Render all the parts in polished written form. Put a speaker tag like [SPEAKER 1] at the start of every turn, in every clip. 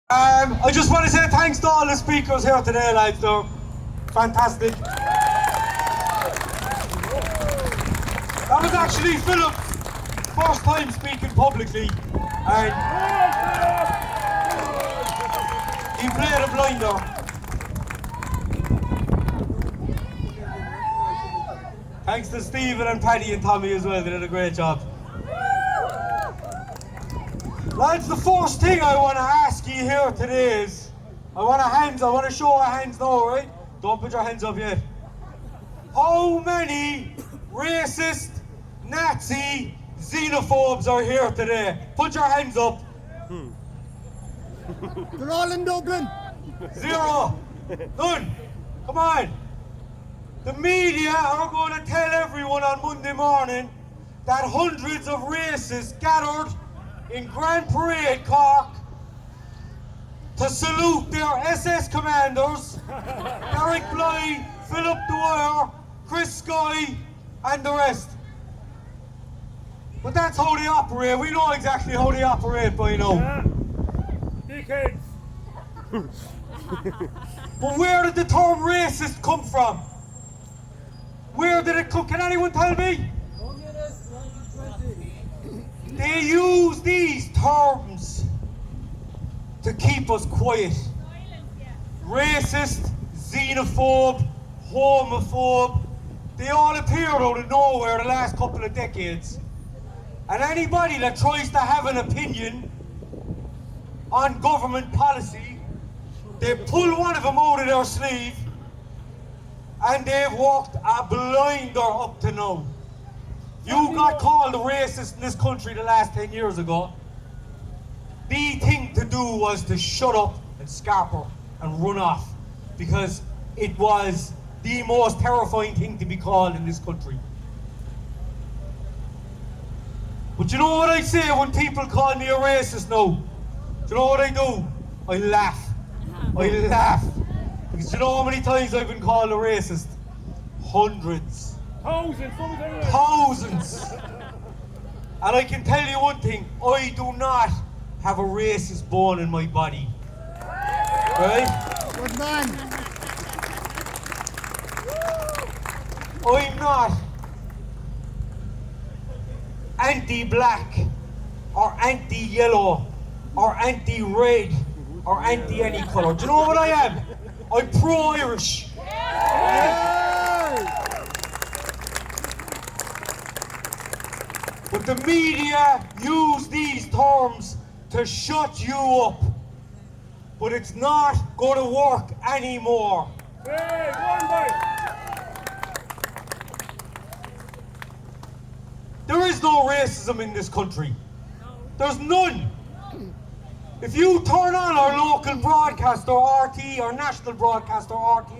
[SPEAKER 1] I just want to say thanks to all the speakers here today, lads. They're fantastic. That was actually Philip's first time speaking publicly, and he played a blinder. Thanks to Stephen and Paddy and Tommy as well, they did a great job. Lads, the first thing I want to ask you here today is, I want to show our hands now, right? Don't put your hands up yet. How many racist, Nazi, xenophobes are here today? Put your hands up.
[SPEAKER 2] They're all in Dublin.
[SPEAKER 1] 0. None. Come on. The media are going to tell everyone on Monday morning that hundreds of racists gathered in Grand Parade, Cork, to salute their SS commanders, Derek Blighe, Philip Dwyer, Chris Sky, and the rest. But that's how they operate. We know exactly how they operate by now.
[SPEAKER 3] Yeah. Dickheads.
[SPEAKER 1] But where did the term racist come from? Where did it come? Can anyone tell me? They use these terms to keep us quiet. Racist, xenophobe, homophobe, they all appeared out of nowhere the last couple of decades. And anybody that tries to have an opinion on government policy, they pull one of them out of their sleeve, and they've walked a blinder up to now. You got called a racist in this country the last 10 years ago. The thing to do was to shut up and scarper and run off, because it was the most terrifying thing to be called in this country. But you know what I say when people call me a racist now? Do you know what I do? I laugh. I laugh. Because you know how many times I've been called a racist? Hundreds. Thousands. And I can tell you one thing, I do not have a racist bone in my body. Right?
[SPEAKER 2] Good man.
[SPEAKER 1] I'm not anti-black or anti-yellow or anti-red or anti-any colour. Do you know what I am? I'm pro-Irish. But the media use these terms to shut you up. But it's not going to work anymore.
[SPEAKER 3] Hey, one bite.
[SPEAKER 1] There is no racism in this country. There's none. If you turn on our local broadcaster RT, or national broadcaster RT,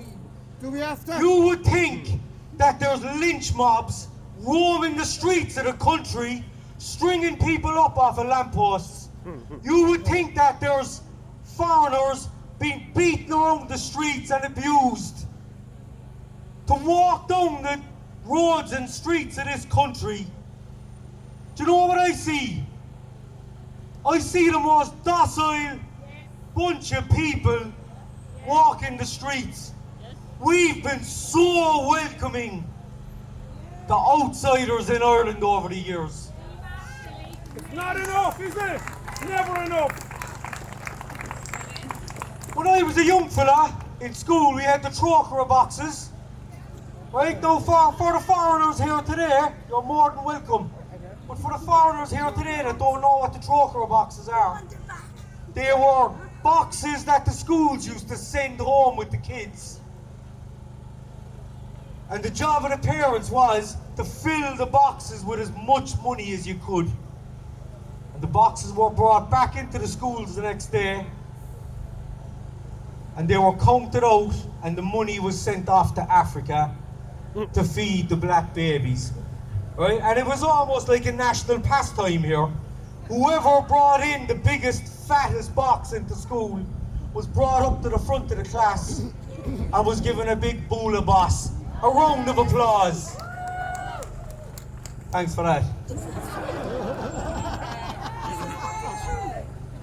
[SPEAKER 2] Do we have to?
[SPEAKER 1] you would think that there's lynch mobs roaming the streets of the country, stringing people up off of lampposts. You would think that there's foreigners being beaten around the streets and abused. To walk down the roads and streets of this country, do you know what I see? I see the most docile bunch of people walking the streets. We've been so welcoming to outsiders in Ireland over the years.
[SPEAKER 3] It's not enough, is it? Never enough.
[SPEAKER 1] When I was a young fella in school, we had the trocar boxes. Right, now for the foreigners here today, you're more than welcome. But for the foreigners here today that don't know what the trocar boxes are, they were boxes that the schools used to send home with the kids. And the job of the parents was to fill the boxes with as much money as you could. And the boxes were brought back into the schools the next day, and they were counted out, and the money was sent off to Africa to feed the black babies. Right? And it was almost like a national pastime here. Whoever brought in the biggest, fattest box into school was brought up to the front of the class and was given a big boola boss. A round of applause. Thanks for that.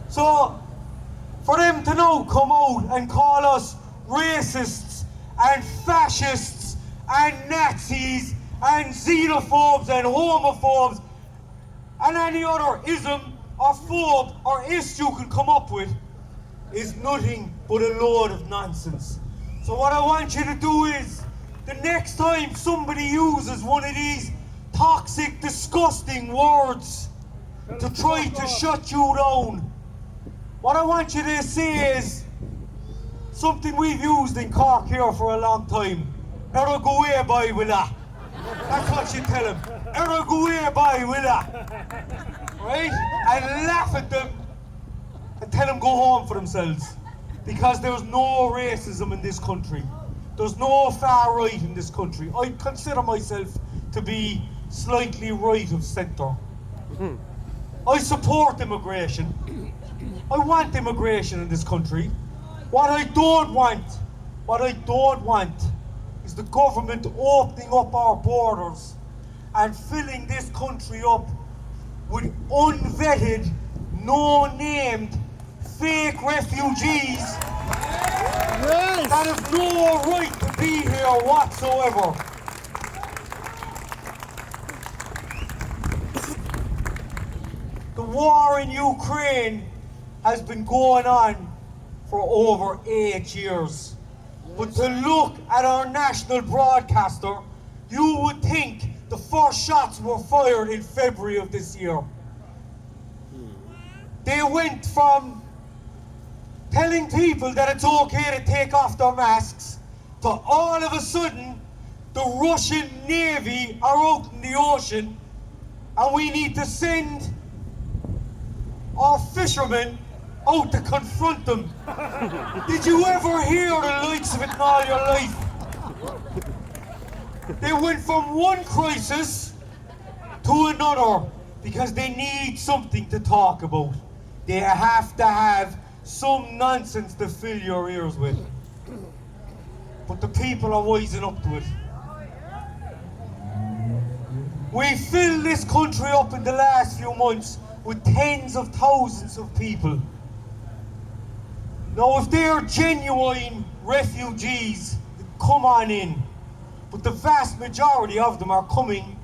[SPEAKER 1] So, For them to now come out and call us racists and fascists and Nazis and xenophobes and homophobes and any other ism or phobe or ist you can come up with is nothing but a load of nonsense. So what I want you to do is, the next time somebody uses one of these toxic, disgusting words to try to shut you down, what I want you to say is something we've used in Cork here for a long time. Erra go away by with that. That's what you tell them. Erra go away by with that. Right? And laugh at them and tell them go home for themselves. Because there's no racism in this country. There's no far right in this country. I consider myself to be slightly right of centre. I support immigration. I want immigration in this country. What I don't want is the government opening up our borders and filling this country up with unvetted, no-named, fake refugees that have no right to be here whatsoever. The war in Ukraine has been going on for over 8 years. But to look at our national broadcaster, you would think the first shots were fired in February of this year. They went from telling people that it's okay to take off their masks to all of a sudden the Russian Navy are out in the ocean and we need to send our fishermen out to confront them. Did you ever hear the likes of it in all your life? They went from one crisis to another because they need something to talk about. They have to have some nonsense to fill your ears with. But the people are wising up to it. We filled this country up in the last few months with tens of thousands of people. Now, if they're genuine refugees, come on in. But the vast majority of them are coming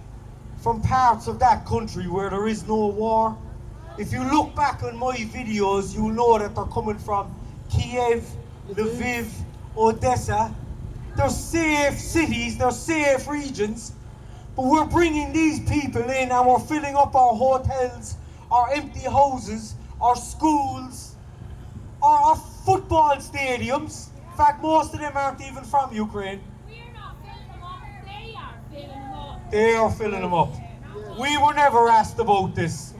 [SPEAKER 1] from parts of that country where there is no war. If you look back on my videos, you'll know that they're coming from Kiev, Lviv, Odessa. They're safe cities, they're safe regions. But we're bringing these people in and we're filling up our hotels, our empty houses, our schools, our football stadiums. In fact, most of them aren't even from Ukraine.
[SPEAKER 4] We're not filling them up, they are filling them up.
[SPEAKER 1] They are filling them up. We were never asked about this.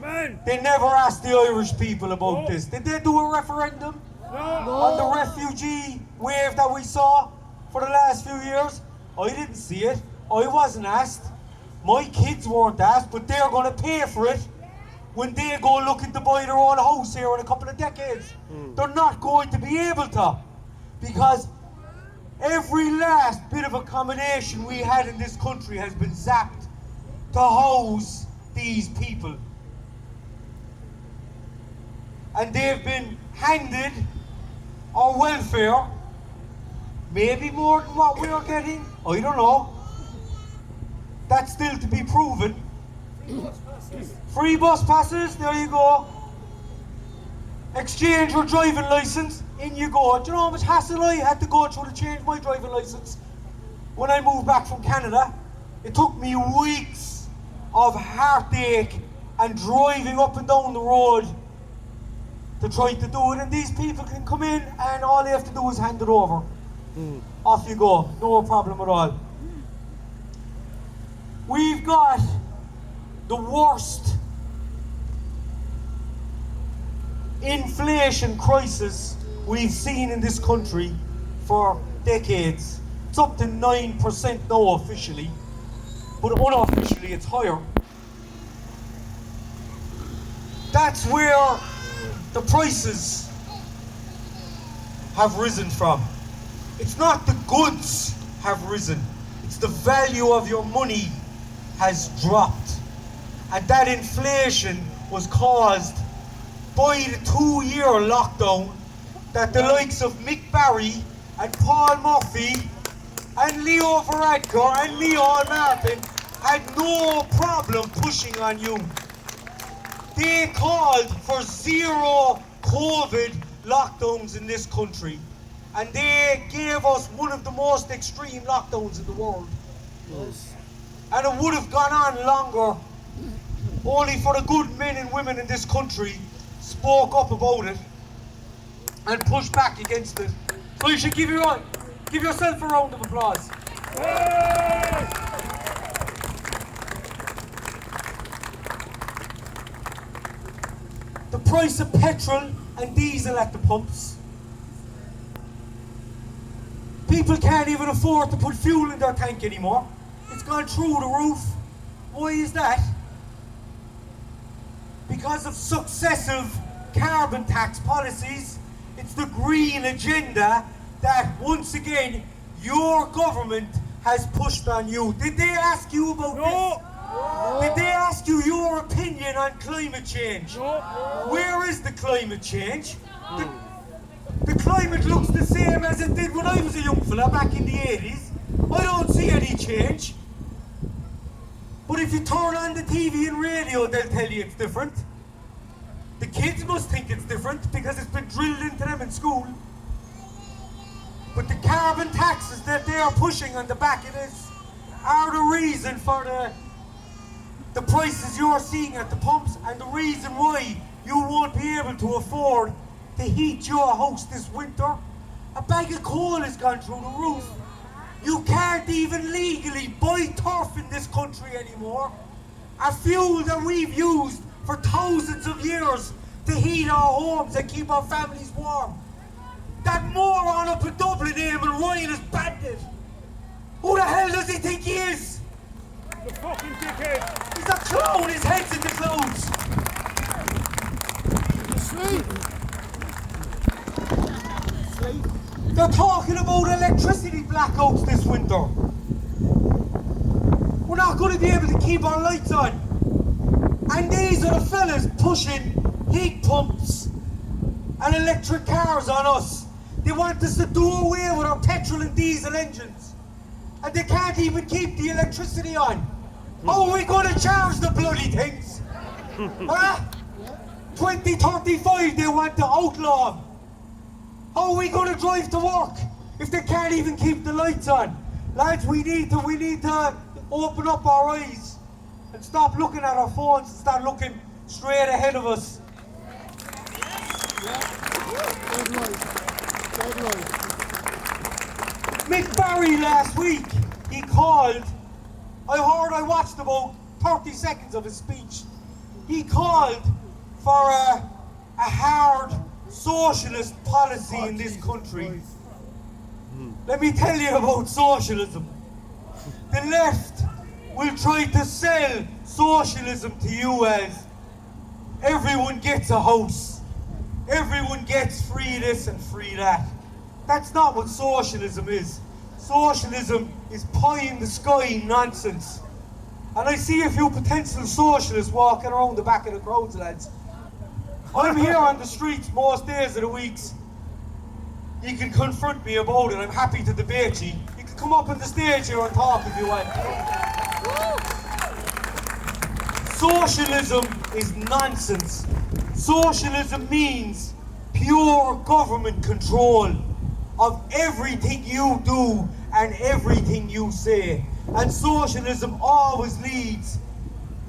[SPEAKER 1] They never asked the Irish people about this. Did they do a referendum on the refugee wave that we saw for the last few years? I didn't see it. I wasn't asked. My kids weren't asked, but they're going to pay for it when they go looking to buy their own house here in a couple of decades. They're not going to be able to, because every last bit of accommodation we had in this country has been zapped to house these people. And they've been handed our welfare, maybe more than what we are getting, I don't know. That's still to be proven. Free bus passes, there you go. Exchange your driving licence, in you go. Do you know how much hassle I had to go through to change my driving licence when I moved back from Canada? It took me weeks of heartache and driving up and down the road to try to do it, and these people can come in and all they have to do is hand it over. Off you go, no problem at all. We've got the worst inflation crisis we've seen in this country for decades. It's up to 9% now officially, but unofficially it's higher. That's where the prices have risen from. It's not the goods have risen, it's the value of your money has dropped. And that inflation was caused by the 2-year lockdown that the likes of Mick Barry and Paul Murphy and Leo Varadkar and Leon Martin had no problem pushing on you. They called for zero COVID lockdowns in this country, and they gave us one of the most extreme lockdowns in the world.
[SPEAKER 2] Yes.
[SPEAKER 1] And it would have gone on longer, only for the good men and women in this country spoke up about it and pushed back against it. So you should give yourself a round of applause. The price of petrol and diesel at the pumps. People can't even afford to put fuel in their tank anymore. It's gone through the roof. Why is that? Because of successive carbon tax policies. It's the green agenda that, once again, your government has pushed on you. Did they ask you about this? Did they ask you your opinion on climate change? Where is the climate change? The climate looks the same as it did when I was a young fella back in the 80s. I don't see any change. But if you turn on the TV and radio, they'll tell you it's different. The kids must think it's different because it's been drilled into them in school. But the carbon taxes that they are pushing on the back of this are the reason for the prices you're seeing at the pumps, and the reason why you won't be able to afford to heat your house this winter. A bag of coal has gone through the roof. You can't even legally buy turf in this country anymore. A fuel that we've used for thousands of years to heat our homes and keep our families warm. That moron up in Dublin, Eamon Ryan, is bandit. Who the hell does he think he is?
[SPEAKER 3] The fucking dickhead!
[SPEAKER 1] He's a clown, his head's in the clouds.
[SPEAKER 2] Sleep.
[SPEAKER 1] They're talking about electricity blackouts this winter. We're not going to be able to keep our lights on. And these are the fellas pushing heat pumps and electric cars on us. They want us to do away with our petrol and diesel engines. And they can't even keep the electricity on. How are we going to charge the bloody things? Huh? 2035 they want to outlaw them. How are we going to drive to work if they can't even keep the lights on? Lads, we need to open up our eyes and stop looking at our phones and start looking straight ahead of us.
[SPEAKER 2] Dead right.
[SPEAKER 1] Mick Barry last week, he called, I watched about 30 seconds of his speech. He called for a hard socialist policy in this country. Let me tell you about socialism. The left will try to sell socialism to you as everyone gets a house, everyone gets free this and free that. That's not what socialism is. Socialism is pie in the sky nonsense. And I see a few potential socialists walking around the back of the crowds, lads. I'm here on the streets most days of the weeks. You can confront me about it. I'm happy to debate you. You can come up on the stage here and talk if you want. Socialism is nonsense. Socialism means pure government control of everything you do and everything you say. And socialism always leads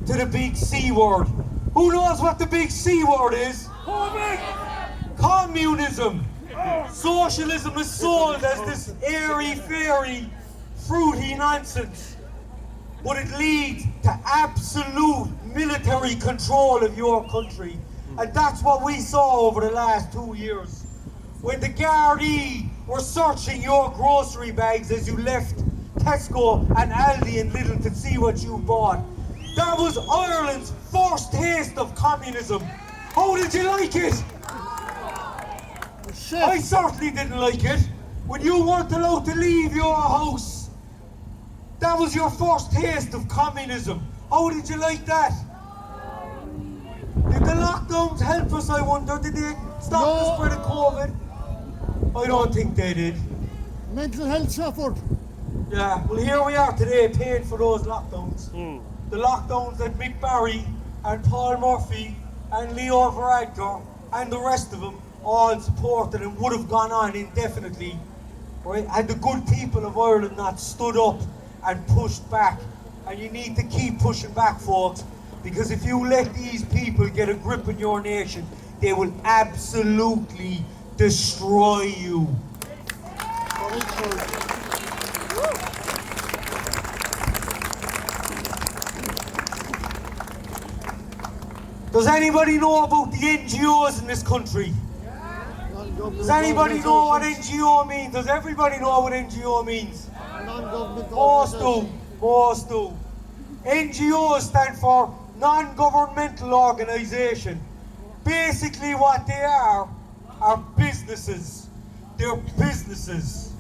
[SPEAKER 1] to the big C word. Who knows what the big C word is? Communism. Socialism is sold as this airy, fairy, fruity nonsense. But it leads to absolute military control of your country. And that's what we saw over the last 2 years. When the Gardaí were searching your grocery bags as you left Tesco and Aldi and Lidl to see what you bought. That was Ireland's first taste of communism. How did you like it?
[SPEAKER 2] Shit.
[SPEAKER 1] I certainly didn't like it. When you weren't allowed to leave your house. That was your first taste of communism. How did you like that? Did the lockdowns help us, I wonder? Did they stop the spread of COVID? I don't think they did.
[SPEAKER 2] Mental health suffered.
[SPEAKER 1] Yeah, well here we are today paying for those lockdowns. The lockdowns that Mick Barry and Paul Murphy and Leo Varadkar and the rest of them all supported and would have gone on indefinitely, right? Had the good people of Ireland not stood up and pushed back. And you need to keep pushing back, folks, because if you let these people get a grip on your nation, they will absolutely destroy you.
[SPEAKER 2] Very true.
[SPEAKER 1] Does anybody know about the NGOs in this country? Does anybody know what NGO means? Does everybody know what NGO means?
[SPEAKER 2] Non-government
[SPEAKER 1] Most do.
[SPEAKER 2] organisations.
[SPEAKER 1] Most do. NGOs stand for non-governmental organisation. Basically what they are businesses. They're businesses.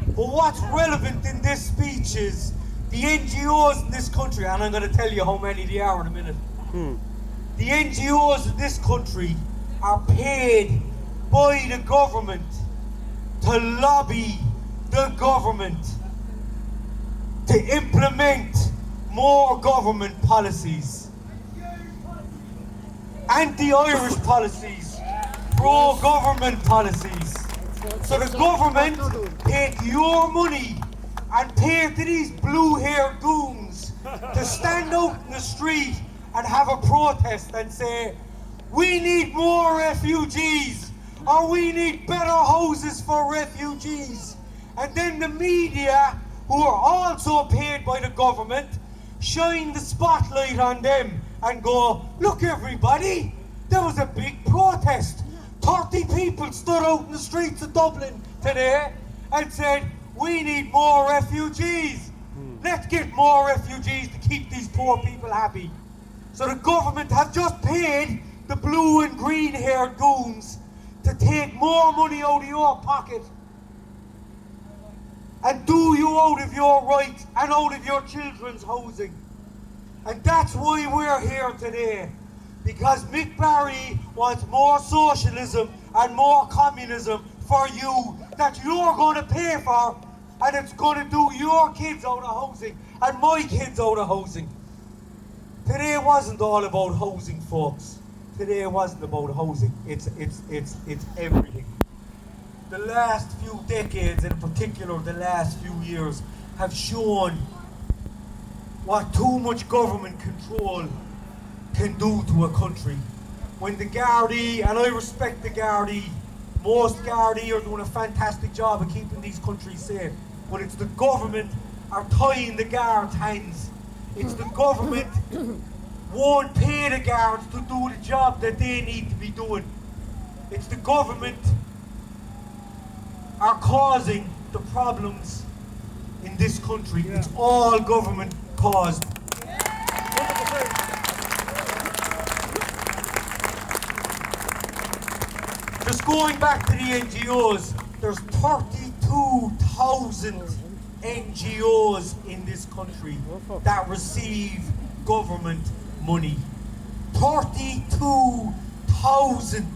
[SPEAKER 1] But what's relevant in this speech is the NGOs in this country, and I'm going to tell you how many they are in a minute. The NGOs in this country are paid by the government to lobby the government to implement more government policies. Anti-Irish policies, pro-government policies. So the government take your money and pay to these blue-haired goons to stand out in the street and have a protest and say, we need more refugees, or we need better houses for refugees. And then the media, who are also paid by the government, shine the spotlight on them and go, look everybody, there was a big protest. 30 people stood out in the streets of Dublin today and said, we need more refugees. Let's get more refugees to keep these poor people happy. So the government have just paid the blue and green haired goons to take more money out of your pocket and do you out of your rights and out of your children's housing. And that's why we're here today. Because Mick Barry wants more socialism and more communism for you that you're going to pay for, and it's going to do your kids out of housing and my kids out of housing. Today wasn't all about housing, folks. Today wasn't about housing. It's everything. The last few decades, in particular the last few years, have shown what too much government control can do to a country. When the Gardaí, and I respect the Gardaí, most Gardaí are doing a fantastic job of keeping these countries safe, but it's the government are tying the guards' hands. It's the government won't pay the guards to do the job that they need to be doing. It's the government are causing the problems in this country. It's all government caused. Just going back to the NGOs, there's 32,000 NGOs in this country that receive government money. 32,000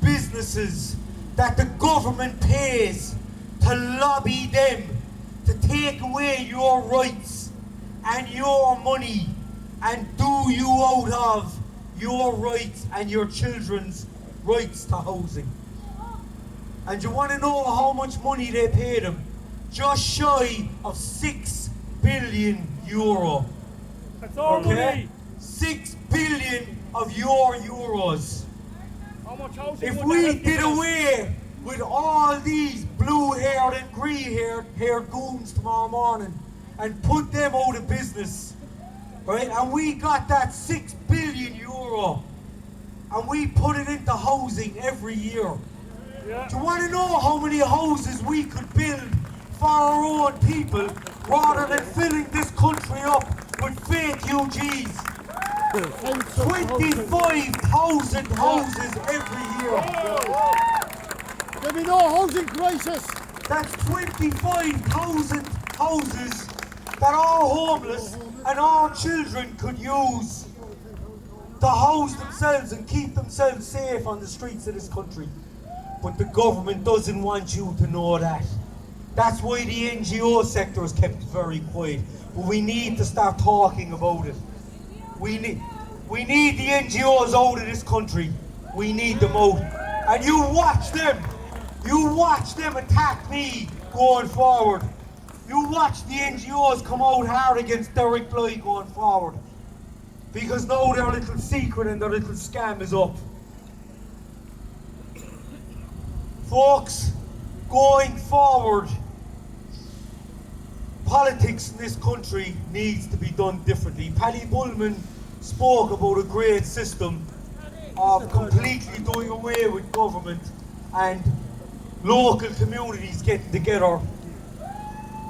[SPEAKER 1] businesses that the government pays to lobby them to take away your rights and your money and do you out of your rights and your children's rights to housing. And you want to know how much money they pay them? Just shy of €6 billion.
[SPEAKER 3] That's all money.
[SPEAKER 1] 6 billion of your euros.
[SPEAKER 3] How much housing
[SPEAKER 1] If
[SPEAKER 3] would
[SPEAKER 1] we
[SPEAKER 3] that
[SPEAKER 1] did
[SPEAKER 3] help you
[SPEAKER 1] away with all these blue-haired and green-haired goons tomorrow morning and put them out of business, right? And we got that €6 billion and we put it into housing every year.
[SPEAKER 3] Yeah.
[SPEAKER 1] Do you want to know how many houses we could build for our own people rather than filling this country up with fake UGs? 25,000 houses every year.
[SPEAKER 2] There'll be no housing crisis.
[SPEAKER 1] That's 25,000 houses that our homeless and our children could use to house themselves and keep themselves safe on the streets of this country. But the government doesn't want you to know that. That's why the NGO sector is kept very quiet. But we need to start talking about it. We need the NGOs out of this country. We need them out. And you watch them attack me going forward. You watch the NGOs come out hard against Derek Blighe going forward. Because now their little secret and their little scam is up. Folks, going forward, politics in this country needs to be done differently. Paddy Bullman spoke about a great system of completely doing away with government and local communities getting together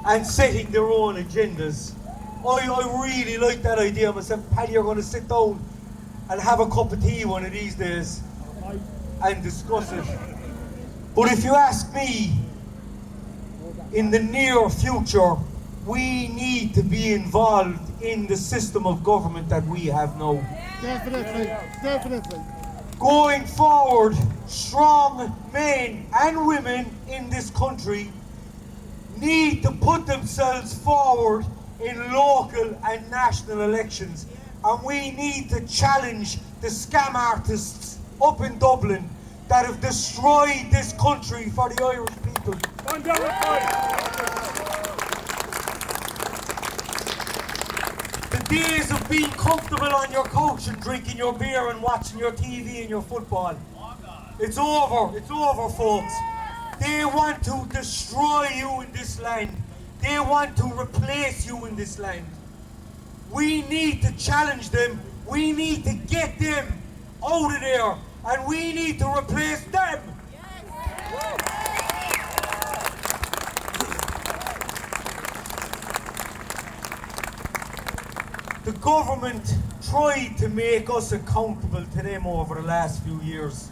[SPEAKER 1] and setting their own agendas. I really like that idea myself. Paddy, you're going to sit down and have a cup of tea one of these days and discuss it. But if you ask me, in the near future, we need to be involved in the system of government that we have now.
[SPEAKER 2] Definitely.
[SPEAKER 1] Going forward, strong men and women in this country need to put themselves forward in local and national elections. And we need to challenge the scam artists up in Dublin that have destroyed this country for the Irish people. The days of being comfortable on your couch and drinking your beer and watching your TV and your football, it's over, folks. They want to destroy you in this land. They want to replace you in this land. We need to challenge them. We need to get them out of there. And we need to replace them. The government tried to make us accountable to them over the last few years.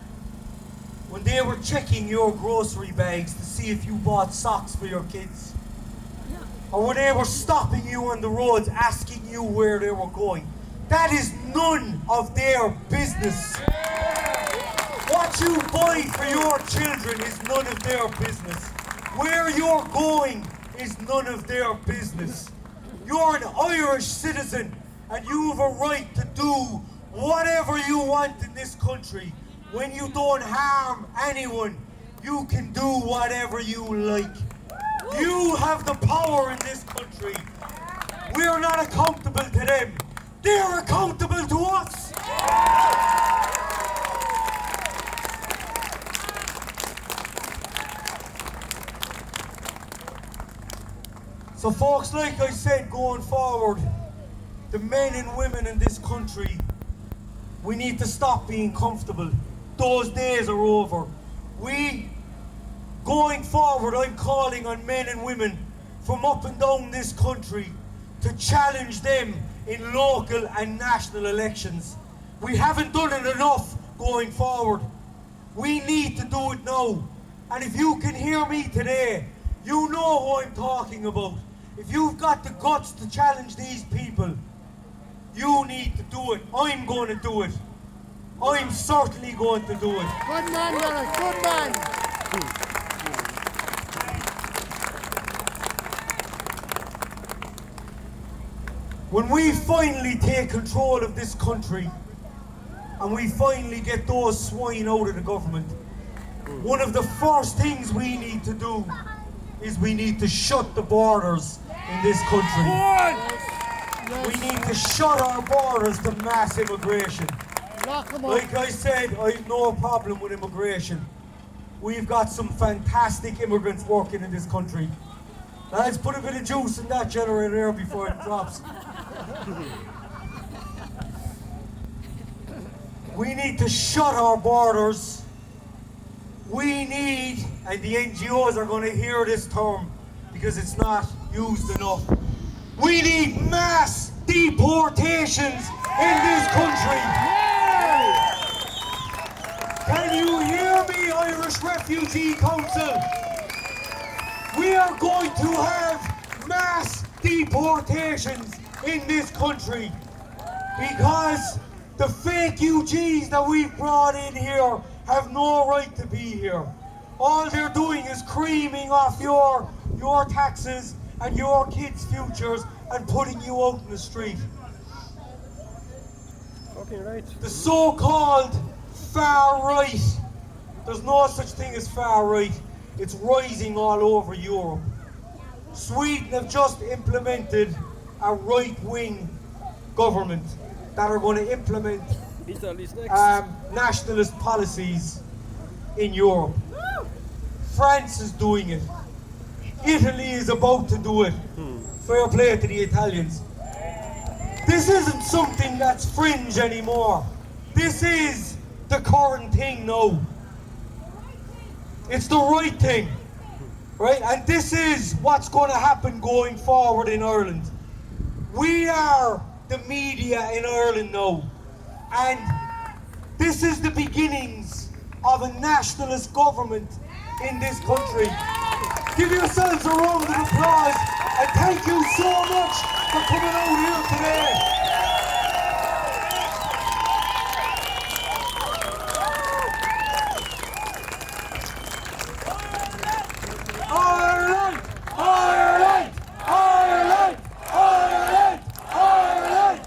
[SPEAKER 1] When they were checking your grocery bags to see if you bought socks for your kids. Or when they were stopping you on the roads asking you where they were going. That is none of their business. What you buy for your children is none of their business. Where you're going is none of their business. You're an Irish citizen and you have a right to do whatever you want in this country. When you don't harm anyone, you can do whatever you like. You have the power in this country. We're not accountable to them. They're accountable to us. So folks, like I said, going forward, the men and women in this country, we need to stop being comfortable. Those days are over. Going forward, I'm calling on men and women from up and down this country to challenge them in local and national elections. We haven't done it enough going forward. We need to do it now. And if you can hear me today, you know who I'm talking about. If you've got the guts to challenge these people, you need to do it. I'm going to do it. I'm certainly going to do it.
[SPEAKER 2] Good man, Derek, good man.
[SPEAKER 1] When we finally take control of this country and we finally get those swine out of the government, one of the first things we need to do is we need to shut the borders in this country. We need to shut our borders to mass immigration. Like I said, I have no problem with immigration. We've got some fantastic immigrants working in this country. Lads, put a bit of juice in that generator there before it drops. We need to shut our borders. We need, and the NGOs are going to hear this term because it's not used enough. We need mass deportations in this country. Can you hear me, Irish Refugee Council? We are going to have mass deportations in this country because the fake UGs that we've brought in here have no right to be here. All they're doing is creaming off your taxes and your kids' futures and putting you out in the street.
[SPEAKER 5] Fucking right.
[SPEAKER 1] The so-called far right, there's no such thing as far right. It's rising all over Europe. Sweden have just implemented a right-wing government that are going to implement
[SPEAKER 5] Italy's next.
[SPEAKER 1] nationalist policies in Europe. France is doing it. Italy is about to do it. Fair play to the Italians. This isn't something that's fringe anymore. This is the current thing now. It's the right thing, right? And this is what's going to happen going forward in Ireland. We are the media in Ireland now, and this is the beginnings of a nationalist government in this country. Give yourselves a round of applause, and thank you so much for coming out here today. Ireland! Ireland! Ireland! Ireland! Ireland!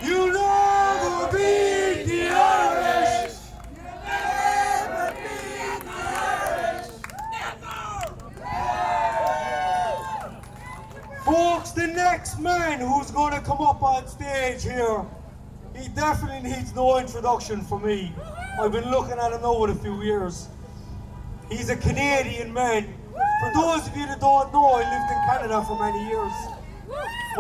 [SPEAKER 1] You never beat the Irish! Folks, the next man who's going to come up on stage here, he definitely needs no introduction from me. I've been looking at him now for a few years. He's a Canadian man. For those of you that don't know, I lived in Canada for many years.